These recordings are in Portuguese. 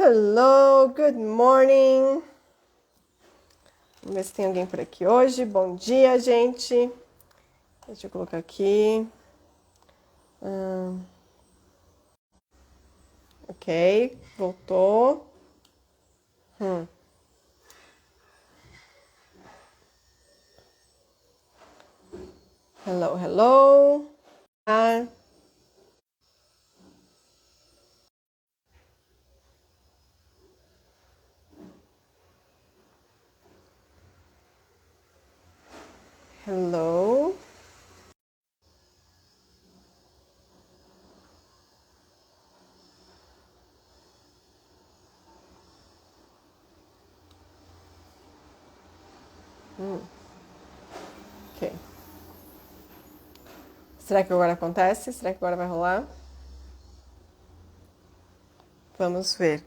Hello, good morning. Vamos ver se tem alguém por aqui hoje. Bom dia, gente. Deixa eu colocar aqui. Ok, voltou. Hello, hello. Ah, hello. Ok. Será que agora acontece? Será que agora vai rolar? Vamos ver.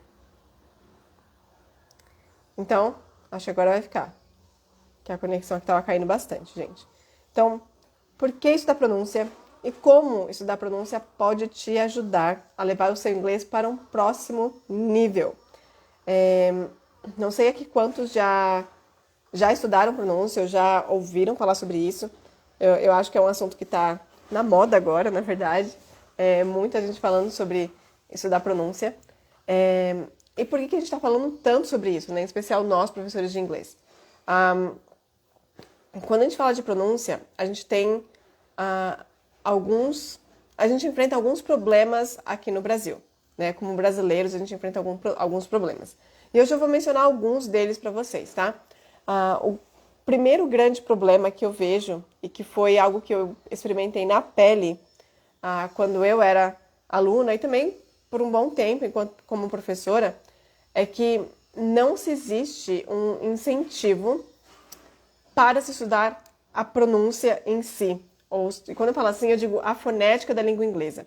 Então, acho que agora vai ficar. Que a conexão aqui estava caindo bastante, gente. Então, por que estudar pronúncia e como estudar pronúncia pode te ajudar a levar o seu inglês para um próximo nível? Não sei aqui quantos já estudaram pronúncia ou já ouviram falar sobre isso. Eu acho que é um assunto que está na moda agora, na verdade. Muita gente falando sobre estudar pronúncia. E por que a gente está falando tanto sobre isso, né? Em especial nós, professores de inglês. Quando a gente fala de pronúncia, a gente tem a gente enfrenta alguns problemas aqui no Brasil, né? Como brasileiros, a gente enfrenta alguns problemas. E hoje eu vou mencionar alguns deles para vocês, tá? O primeiro grande problema que eu vejo, e que foi algo que eu experimentei na pele quando eu era aluna e também por um bom tempo como professora, é que não se existe um incentivo para se estudar a pronúncia em si. E quando eu falo assim, eu digo a fonética da língua inglesa.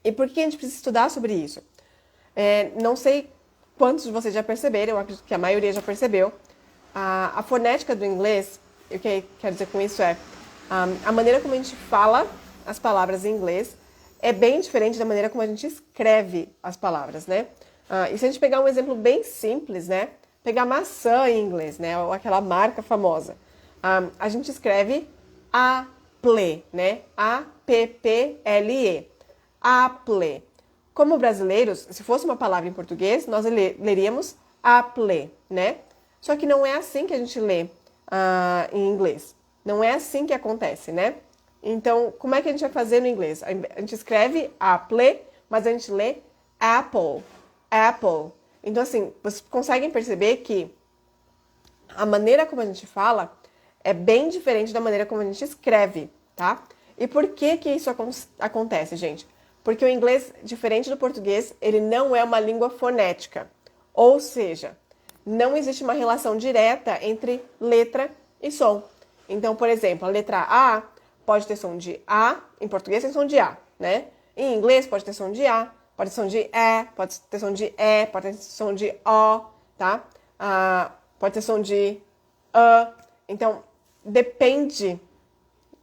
E por que a gente precisa estudar sobre isso? Não sei quantos de vocês já perceberam, eu acredito que a maioria já percebeu. A fonética do inglês, e o que quero dizer com isso é a maneira como a gente fala as palavras em inglês é bem diferente da maneira como a gente escreve as palavras, né? E se a gente pegar um exemplo bem simples, né? Pegar maçã em inglês, né? Ou aquela marca famosa. A gente escreve Apple, né? A-P-P-L-E. Apple. Como brasileiros, se fosse uma palavra em português, nós leríamos Apple, né? Só que não é assim que a gente lê em inglês. Não é assim que acontece, né? Então, como é que a gente vai fazer no inglês? A gente escreve Apple, mas a gente lê Apple. Apple. Então, assim, vocês conseguem perceber que a maneira como a gente fala é bem diferente da maneira como a gente escreve, tá? E por que que isso acontece, gente? Porque o inglês, diferente do português, ele não é uma língua fonética. Ou seja, não existe uma relação direta entre letra e som. Então, por exemplo, a letra A pode ter som de A, em português tem som de A, né? Em inglês pode ter som de A, pode ter som de E, pode ter som de E, pode ter som de O, tá? Pode ter som de A. Então, depende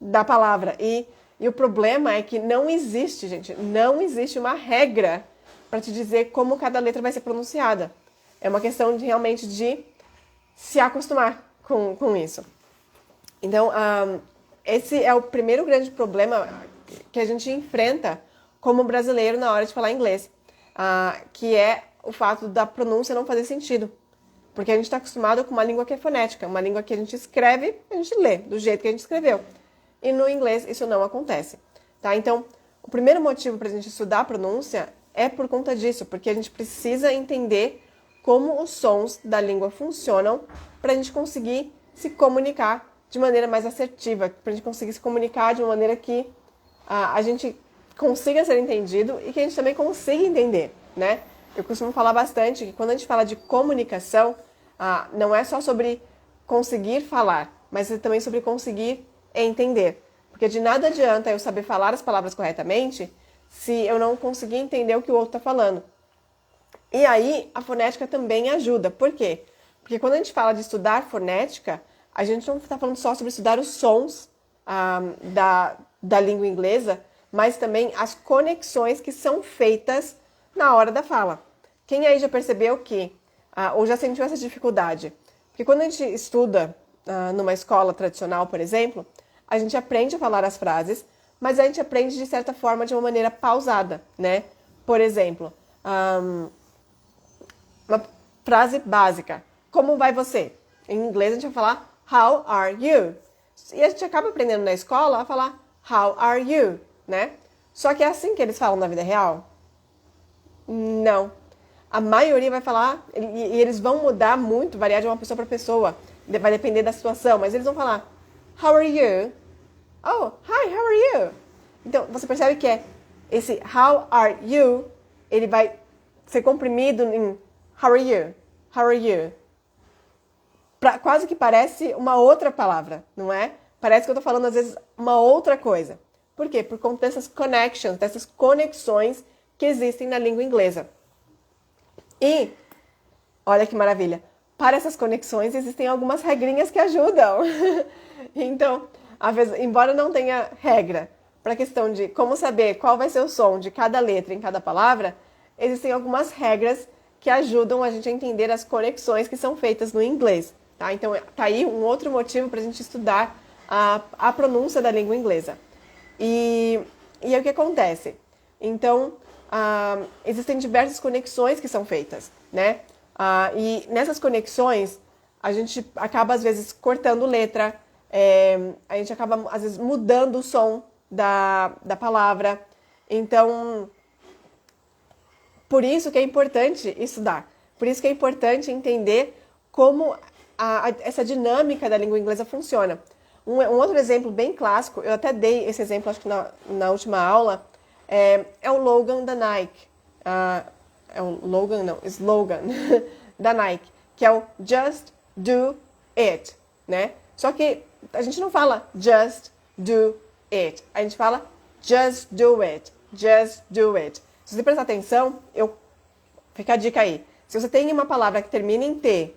da palavra. E o problema é que não existe, gente, não existe uma regra para te dizer como cada letra vai ser pronunciada. É uma questão realmente de se acostumar com isso. Então, esse é o primeiro grande problema que a gente enfrenta como brasileiro na hora de falar inglês, que é o fato da pronúncia não fazer sentido. Porque a gente está acostumado com uma língua que é fonética, uma língua que a gente escreve, a gente lê do jeito que a gente escreveu. E no inglês isso não acontece. Tá? Então, o primeiro motivo para a gente estudar a pronúncia é por conta disso, porque a gente precisa entender como os sons da língua funcionam para a gente conseguir se comunicar de maneira mais assertiva, para a gente conseguir se comunicar de uma maneira que a gente consiga ser entendido e que a gente também consiga entender, né? Eu costumo falar bastante que quando a gente fala de comunicação, não é só sobre conseguir falar, mas é também sobre conseguir entender. Porque de nada adianta eu saber falar as palavras corretamente se eu não conseguir entender o que o outro está falando. E aí, a fonética também ajuda. Por quê? Porque quando a gente fala de estudar fonética, a gente não está falando só sobre estudar os sons da língua inglesa, mas também as conexões que são feitas na hora da fala. Quem aí já percebeu que, ou já sentiu essa dificuldade? Porque quando a gente estuda numa escola tradicional, por exemplo, a gente aprende a falar as frases, mas a gente aprende de certa forma de uma maneira pausada, né? Por exemplo, uma frase básica. Como vai você? Em inglês a gente vai falar How are you? E a gente acaba aprendendo na escola a falar How are you, né? Só que é assim que eles falam na vida real? Não. A maioria vai falar, e eles vão mudar muito, variar de uma pessoa para pessoa. Vai depender da situação, mas eles vão falar How are you? Oh, hi, how are you? Então, você percebe que esse how are you, ele vai ser comprimido em how are you? How are you? Quase que parece uma outra palavra, não é? Parece que eu tô falando, às vezes, uma outra coisa. Por quê? Por conta dessas connections, dessas conexões que existem na língua inglesa. E, olha que maravilha, para essas conexões existem algumas regrinhas que ajudam. Então, às vezes, embora não tenha regra para a questão de como saber qual vai ser o som de cada letra em cada palavra, existem algumas regras que ajudam a gente a entender as conexões que são feitas no inglês. Tá? Então, tá aí um outro motivo para a gente estudar a pronúncia da língua inglesa. E aí o que acontece? Então, existem diversas conexões que são feitas, né? E nessas conexões, a gente acaba, às vezes, cortando letra, a gente acaba, às vezes, mudando o som da palavra. Então, por isso que é importante estudar. Por isso que é importante entender como essa dinâmica da língua inglesa funciona. Um outro exemplo bem clássico, eu até dei esse exemplo, acho que na última aula, é o slogan da Nike. Slogan da Nike, que é o Just Do It, né? Só que a gente não fala Just Do It, a gente fala Just Do It, Just Do It. Se você prestar atenção, fica a dica aí. Se você tem uma palavra que termina em T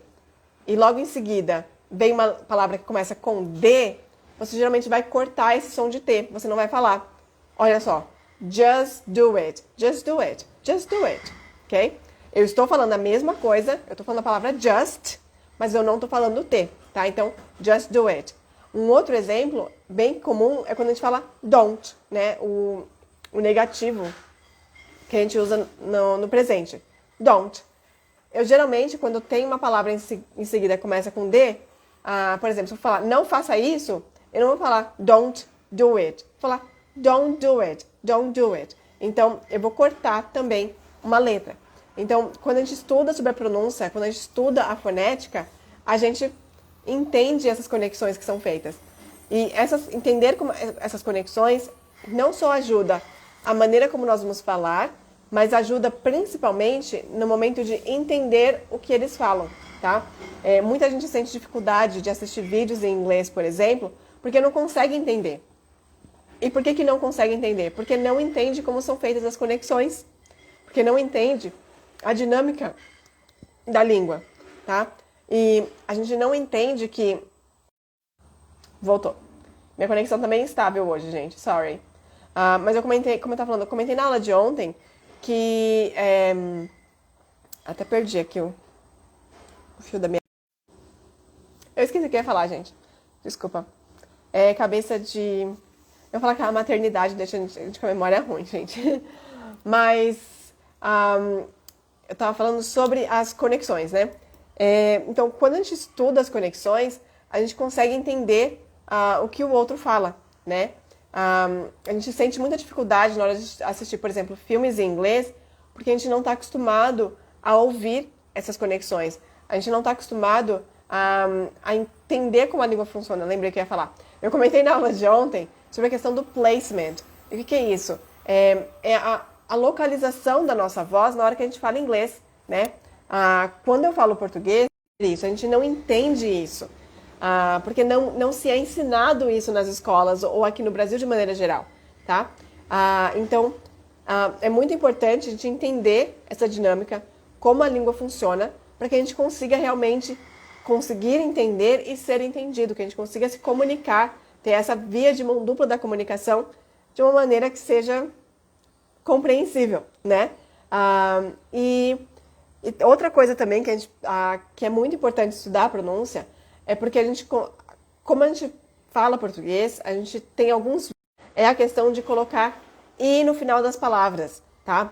e logo em seguida vem uma palavra que começa com D, você geralmente vai cortar esse som de T. Você não vai falar. Olha só. Just do it. Just do it. Just do it. Ok? Eu estou falando a mesma coisa. Eu estou falando a palavra just, mas eu não estou falando T. Tá? Então, just do it. Um outro exemplo bem comum é quando a gente fala don't, né? O negativo que a gente usa no presente. Don't. Eu geralmente, quando tem uma palavra em seguida que começa com D, por exemplo, se eu falar não faça isso, eu não vou falar don't do it. Vou falar don't do it, don't do it. Então, eu vou cortar também uma letra. Então, quando a gente estuda sobre a pronúncia, quando a gente estuda a fonética, a gente entende essas conexões que são feitas. E entender como essas conexões não só ajuda a maneira como nós vamos falar, mas ajuda principalmente no momento de entender o que eles falam, tá? Muita gente sente dificuldade de assistir vídeos em inglês, por exemplo, porque não consegue entender. E por que não consegue entender? Porque não entende como são feitas as conexões, porque não entende a dinâmica da língua, tá? E a gente não entende que... Voltou. Minha conexão também é instável hoje, gente, sorry. Mas eu comentei, como eu tava falando, eu comentei na aula de ontem que... até perdi aqui o fio da minha... Eu esqueci o que eu ia falar, gente. Desculpa. Cabeça de... Eu vou falar que a maternidade deixa a gente com a memória ruim, gente. Mas eu tava falando sobre as conexões, né? Então, quando a gente estuda as conexões, a gente consegue entender o que o outro fala, né? A gente sente muita dificuldade na hora de assistir, por exemplo, filmes em inglês, porque a gente não está acostumado a ouvir essas conexões. A gente não está acostumado a entender como a língua funciona. Lembrei que eu ia falar. Eu comentei na aula de ontem sobre a questão do placement. E o que é isso? É a localização da nossa voz na hora que a gente fala inglês, né? Quando eu falo português, isso, a gente não entende isso. Porque não se é ensinado isso nas escolas ou aqui no Brasil de maneira geral, tá? Então, é muito importante a gente entender essa dinâmica, como a língua funciona, para que a gente consiga realmente conseguir entender e ser entendido, que a gente consiga se comunicar, ter essa via de mão dupla da comunicação de uma maneira que seja compreensível, né? E E outra coisa também que é muito importante estudar a pronúncia é porque como a gente fala português, a gente tem alguns... É a questão de colocar "e" no final das palavras, tá?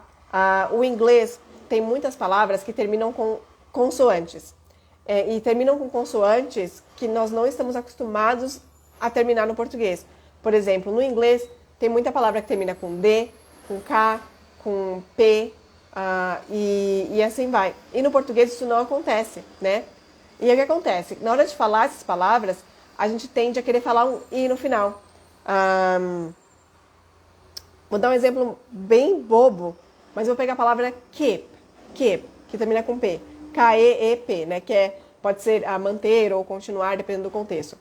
O inglês tem muitas palavras que terminam com consoantes. E terminam com consoantes que nós não estamos acostumados a terminar no português. Por exemplo, no inglês tem muita palavra que termina com D, com K, com P, e assim vai. E no português isso não acontece, né? E o que acontece? Na hora de falar essas palavras, a gente tende a querer falar um "i" no final. Vou dar um exemplo bem bobo, mas vou pegar a palavra keep, que termina com P. K-E-E-P, né? Pode ser manter ou continuar, dependendo do contexto.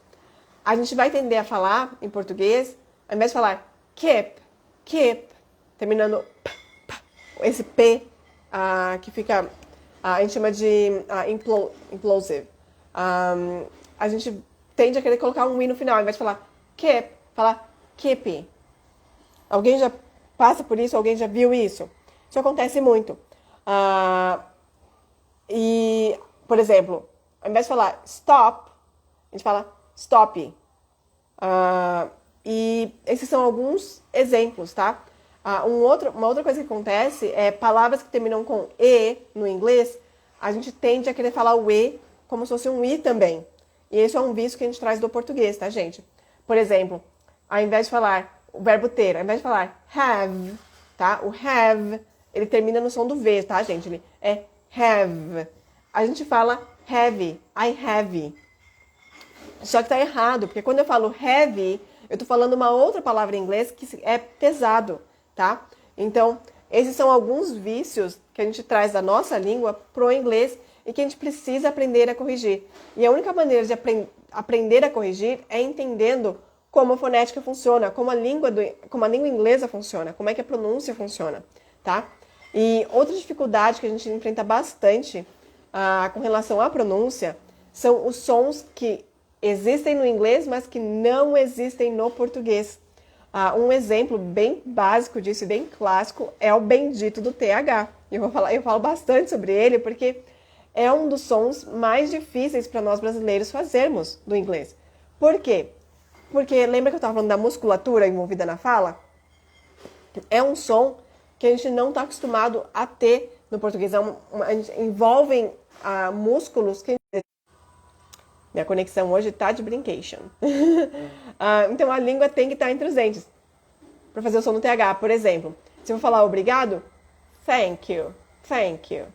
A gente vai tender a falar, em português, ao invés de falar keep, terminando esse P, que fica, a gente chama de implosive. A gente tende a querer colocar um "i" no final, ao invés de falar keep, falar keep. Alguém já passa por isso? Alguém já viu isso? Isso acontece muito. E, por exemplo, ao invés de falar stop, a gente fala stop. E esses são alguns exemplos, tá? Uma outra coisa que acontece é palavras que terminam com "e" no inglês, a gente tende a querer falar o "e" como se fosse um "i" também. E esse é um vício que a gente traz do português, tá, gente? Por exemplo, ao invés de falar o verbo ter, ao invés de falar have, tá? O have, ele termina no som do V, tá, gente? Ele é have. A gente fala have, I have. Só que tá errado, porque quando eu falo heavy, eu tô falando uma outra palavra em inglês que é pesado, tá? Então, esses são alguns vícios que a gente traz da nossa língua pro inglês e que a gente precisa aprender a corrigir. E a única maneira de aprender a corrigir é entendendo como a fonética funciona, como a língua inglesa funciona, como é que a pronúncia funciona, tá? E outra dificuldade que a gente enfrenta bastante com relação à pronúncia são os sons que existem no inglês, mas que não existem no português. Um exemplo bem básico disso, bem clássico, é o bendito do TH. Eu falo bastante sobre ele porque é um dos sons mais difíceis para nós brasileiros fazermos do inglês. Por quê? Porque lembra que eu estava falando da musculatura envolvida na fala? É um som que a gente não está acostumado a ter no português. Envolvem músculos que... Minha conexão hoje tá de brincation. Então a língua tem que estar entre os dentes para fazer o som do TH. Por exemplo, se eu falar obrigado, thank you, thank you,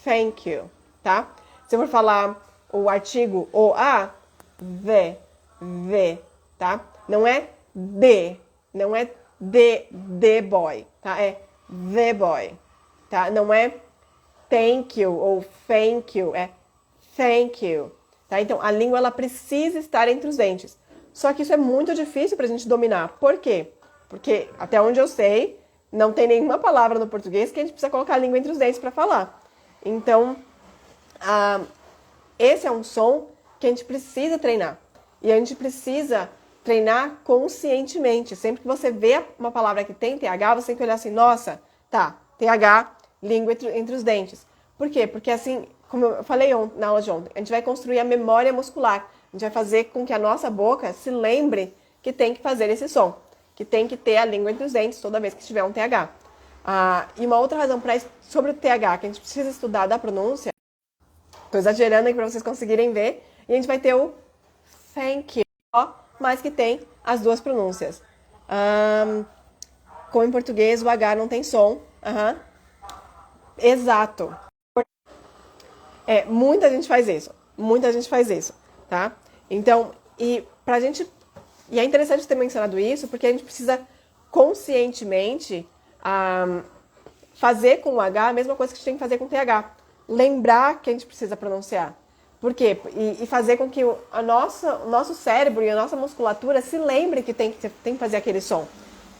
thank you, tá? Se eu for falar o artigo ou the, tá? Não é the boy, tá? É the boy, tá? Não é thank you ou thank you, é thank you. Tá? Então, a língua ela precisa estar entre os dentes. Só que isso é muito difícil para a gente dominar. Por quê? Porque, até onde eu sei, não tem nenhuma palavra no português que a gente precisa colocar a língua entre os dentes para falar. Então, esse é um som que a gente precisa treinar. E a gente precisa treinar conscientemente. Sempre que você vê uma palavra que tem TH, você tem que olhar assim, nossa, tá, TH, língua entre os dentes. Por quê? Porque assim... Como eu falei na aula de ontem, a gente vai construir a memória muscular. A gente vai fazer com que a nossa boca se lembre que tem que fazer esse som. Que tem que ter a língua entre os dentes toda vez que tiver um TH. E uma outra razão sobre o TH que a gente precisa estudar da pronúncia, estou exagerando aqui para vocês conseguirem ver, e a gente vai ter o thank you, mas que tem as duas pronúncias. Como em português o H não tem som. Exato. Muita gente faz isso, tá? Então, e é interessante ter mencionado isso, porque a gente precisa conscientemente fazer com o H a mesma coisa que a gente tem que fazer com o TH. Lembrar que a gente precisa pronunciar. Por quê? E fazer com que o nosso cérebro e a nossa musculatura se lembre que tem que fazer aquele som.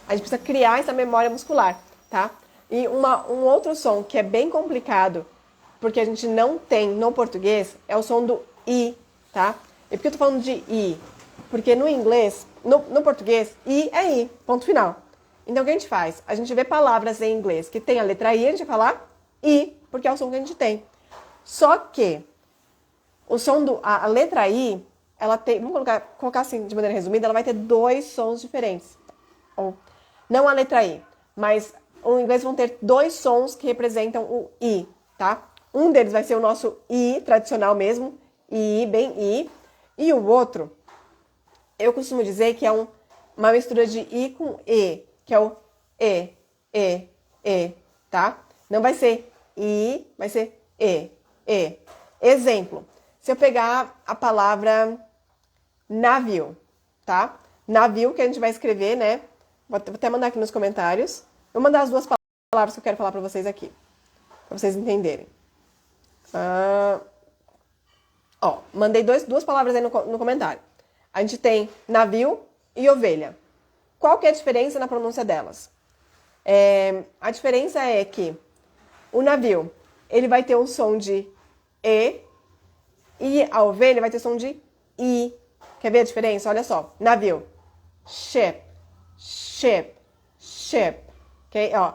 A gente precisa criar essa memória muscular, tá? E um outro som que é bem complicado, porque a gente não tem no português, é o som do I, tá? E por que eu tô falando de I? Porque no inglês, no português, I é I, ponto final. Então o que a gente faz? A gente vê palavras em inglês que tem a letra I, a gente vai falar I, porque é o som que a gente tem. Só que o som a letra I, ela tem, vamos colocar assim de maneira resumida, ela vai ter 2 sons diferentes. Ou, não a letra I, mas o inglês vão ter 2 sons que representam o I, tá? Um deles vai ser o nosso I tradicional mesmo, I, bem I, e o outro, eu costumo dizer que é uma mistura de I com E, que é o E, tá? Não vai ser I, vai ser E. Exemplo, se eu pegar a palavra navio, tá? Navio que a gente vai escrever, né? Vou até mandar aqui nos comentários. Vou mandar as 2 palavras que eu quero falar pra vocês aqui, pra vocês entenderem. Mandei 2 palavras aí no comentário. A gente tem navio e ovelha. Qual que é a diferença na pronúncia delas? A diferença é que o navio, ele vai ter um som de E a ovelha vai ter som de I. Quer ver a diferença? Olha só. Navio. Ship. Ok? Ó.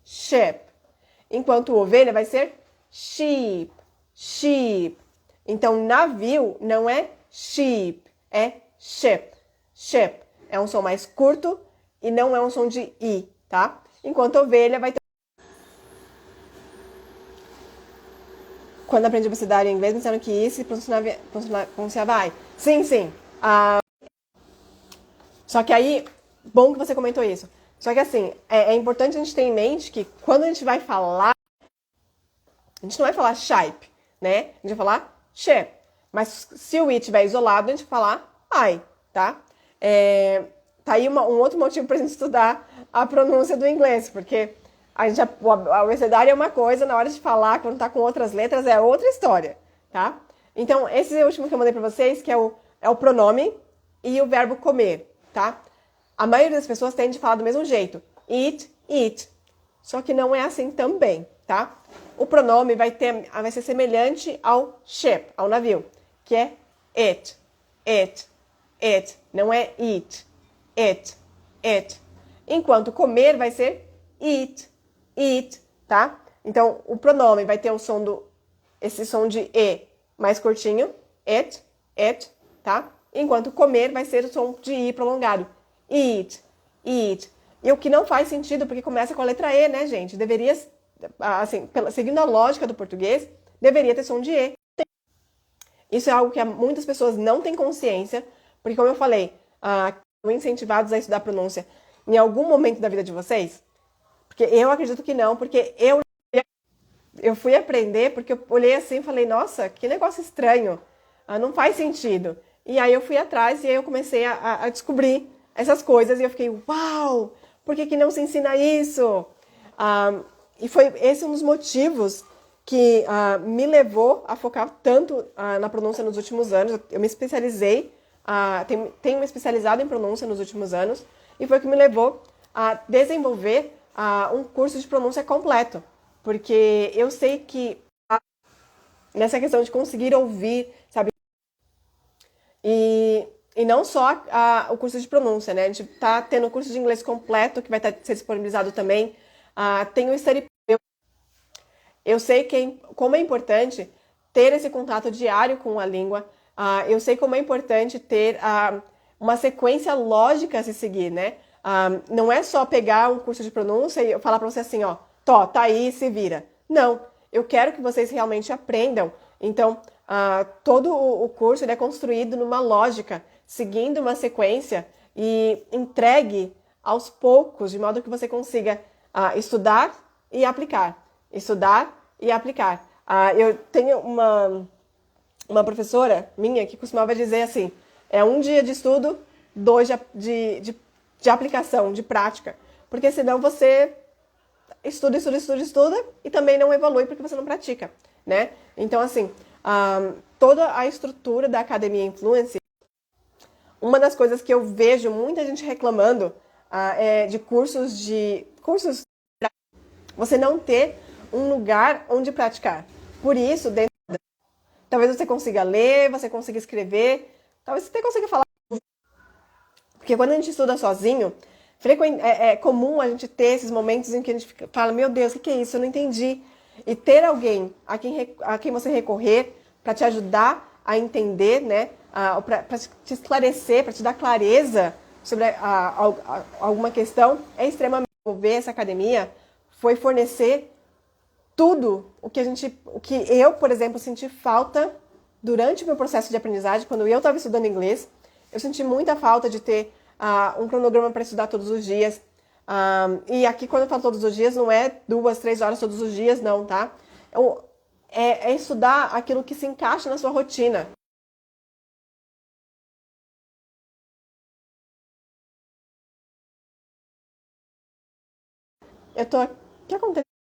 Ship. Enquanto ovelha vai ser sheep. Então, navio não é sheep, é ship. É um som mais curto e não é um som de I, tá? Enquanto ovelha vai ter... Quando aprendi velocidade em inglês, me disseram que I se pronunciava I. Sim. Só que aí, bom que você comentou isso. Só que assim, é importante a gente ter em mente que quando a gente vai falar, a gente não vai falar shape, né? A gente vai falar ship. Mas se o I estiver isolado, a gente vai falar I, tá? Tá aí um outro motivo pra gente estudar a pronúncia do inglês, porque o abecedário é uma coisa, na hora de falar, quando tá com outras letras, é outra história, tá? Então, esse é o último que eu mandei pra vocês, que é o pronome e o verbo comer, tá? A maioria das pessoas tende a falar do mesmo jeito. Eat. Só que não é assim também, tá? O pronome vai ser semelhante ao ship, ao navio, que é it. Não é eat. It. Enquanto comer vai ser eat, tá? Então, o pronome vai ter esse som de E mais curtinho, it, tá? Enquanto comer vai ser o som de I prolongado, eat. E o que não faz sentido, porque começa com a letra E, né, gente? Deveria, assim, seguindo a lógica do português, deveria ter som de E. Isso é algo que muitas pessoas não têm consciência, porque, como eu falei, estão incentivados a estudar pronúncia em algum momento da vida de vocês? Porque eu acredito que não, porque eu fui aprender, porque eu olhei assim e falei, nossa, que negócio estranho, não faz sentido. E aí eu fui atrás e aí eu comecei a descobrir essas coisas e eu fiquei, uau, por que não se ensina isso? E foi esse um dos motivos que me levou a focar tanto na pronúncia nos últimos anos. Eu me especializei, tenho me especializado em pronúncia nos últimos anos, e foi o que me levou a desenvolver um curso de pronúncia completo. Porque eu sei que nessa questão de conseguir ouvir, sabe? E não só o curso de pronúncia, né? A gente tá tendo o curso de inglês completo, que vai ser disponibilizado também. Tem o Study. Eu sei como é importante ter esse contato diário com a língua. Eu sei como é importante ter uma sequência lógica a se seguir, né? Não é só pegar um curso de pronúncia e falar para você assim, ó, tá aí, se vira. Não, eu quero que vocês realmente aprendam. Então, todo o curso ele é construído numa lógica, seguindo uma sequência e entregue aos poucos, de modo que você consiga estudar e aplicar. Eu tenho uma professora minha que costumava dizer assim, é um dia de estudo, 2 de aplicação, de prática. Porque senão você estuda e também não evolui porque você não pratica, né? Então, assim, toda a estrutura da Academia Influence, uma das coisas que eu vejo muita gente reclamando é de cursos você não ter um lugar onde praticar. Por isso, talvez você consiga ler, você consiga escrever, talvez você até consiga falar. Porque quando a gente estuda sozinho, É comum a gente ter esses momentos em que a gente fala, meu Deus, o que é isso? Eu não entendi. E ter alguém a quem você recorrer para te ajudar a entender, né? Para te esclarecer, para te dar clareza sobre alguma questão, é extremamente. Ver essa academia foi fornecer tudo o que eu, por exemplo, senti falta durante o meu processo de aprendizagem, quando eu estava estudando inglês. Eu senti muita falta de ter um cronograma para estudar todos os dias. E aqui, quando eu falo todos os dias, não é 2, 3 horas todos os dias, não, tá? É estudar aquilo que se encaixa na sua rotina. Eu tô. O que aconteceu?